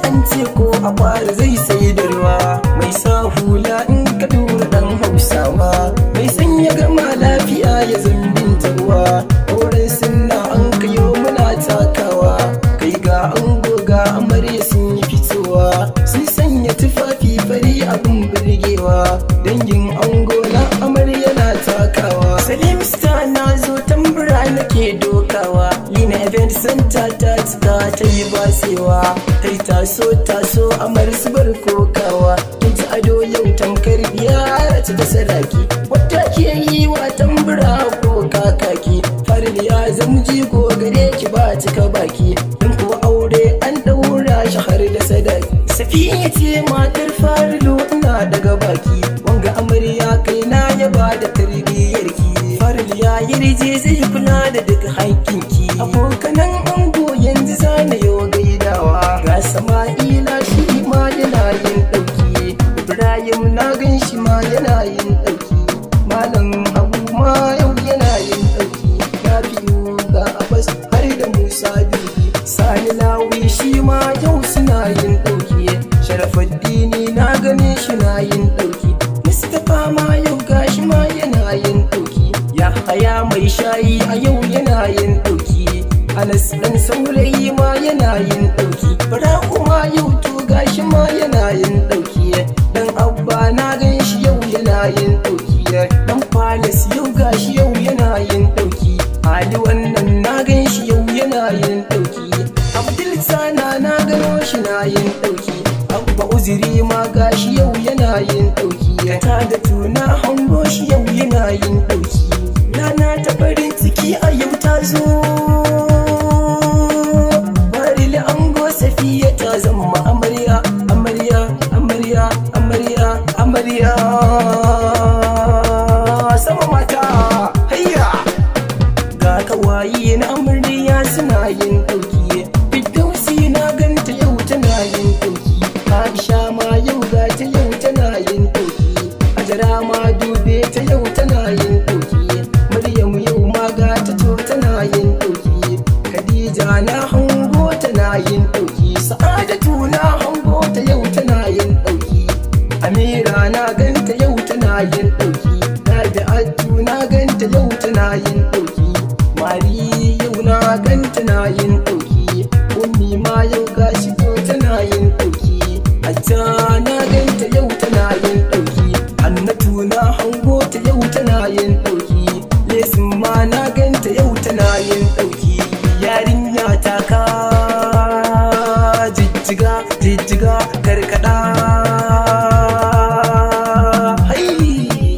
an ce ko a fara zai sai da ruwa, mai sa hula in ka dura dan Hausawa, mai sanya gama lafiya ya zambin ruwa, auren sunna an kayo muna takawa, kai ga ango ga amarya sun yi fitowa, sun sanya tufafi fari abin birgewa, dangin ango na amarya na takawa. Salim Star na zo tambura nake dokawa, Lina Event Center ta cika ta yi basewa, kai taso taso amar su bar kokawa, kin ci ado yau tamkar biya ta da sadaki, wata ke yi wa tambura ko kakaki, faril ya zama jigo gare ki ba cika baki, in ko aure an daura shi har da sadaki. Safiya ce matar Farilu ina daga baki, wanga amarya kai na yaba da tarbiyyarki, Faril ya yarje zai kula da duk haƙƙinki, abokanan ango yanzu zana yau gaidawa, ga Sama'ila shi ma yana yin ɗauki, Ibrahim na gan shi ma yana yin ɗauki, Malam Abu ma yau yana yin ɗauki, Nafi'u ga Abbas har da Musa Dubi, Sani Lawi shi ma yau suna yin ɗauki, Sharafuddini na gane shi na yin ɗauki, Mustapha ma yau gashi ma yana yin ɗauki, Yahaya mai shayi a yau yana yin ɗauki, Anas ɗan saurayi ma yana yin ɗauki, Bara'u ma yau to gashi ma yana yin ɗauki, Dan Abba na gan shi yau yana yin ɗauki, Dan Palace yau gashi yau yana yin ɗauki, Ali wannan na gan shi yau yana yin ɗauki, Abdul Sana na gano shi na yin ɗauki, Abba Uziri ma gashi yau yana yin ɗauki, ta da tuna hango shi yau yana yin ɗauki, rana ta farin ciki a yau ta zo, Faril ango Safiya ta zama amarya, amarya, amarya, amarya, amarya, sama mata hayya, ga kawaye na amarya suna yin ɗauki, Firdausi na ganta yau tana yin ɗauki, Aisha ma yau ga ta yau tana yin ɗauki, Hajara ma dube ta yau tana yin ɗauki, Maryam yau ma ga ta to tana yin ɗauki, Khadija na hango tana yin ɗauki, Sa'adatu na hango ta yau tana yin ɗauki, Amira na ganta yau tana yin ɗauki, Nadi'atu na ganta yau tana yin ɗauki, Mari yau na ganta na yin ɗauki, Ummi ma yau gashi to tana yin ɗauki, Hajja na ganta yau tana yin ɗauki, Hannatu na hango ta yau tana yin ɗauki, Lesin ma na ganta yau tana yin ɗauki, yarinya ta ka jijjiga jijjiga karkada, hai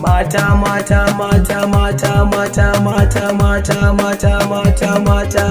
mata mata mata mata mata mata mata mata mata mata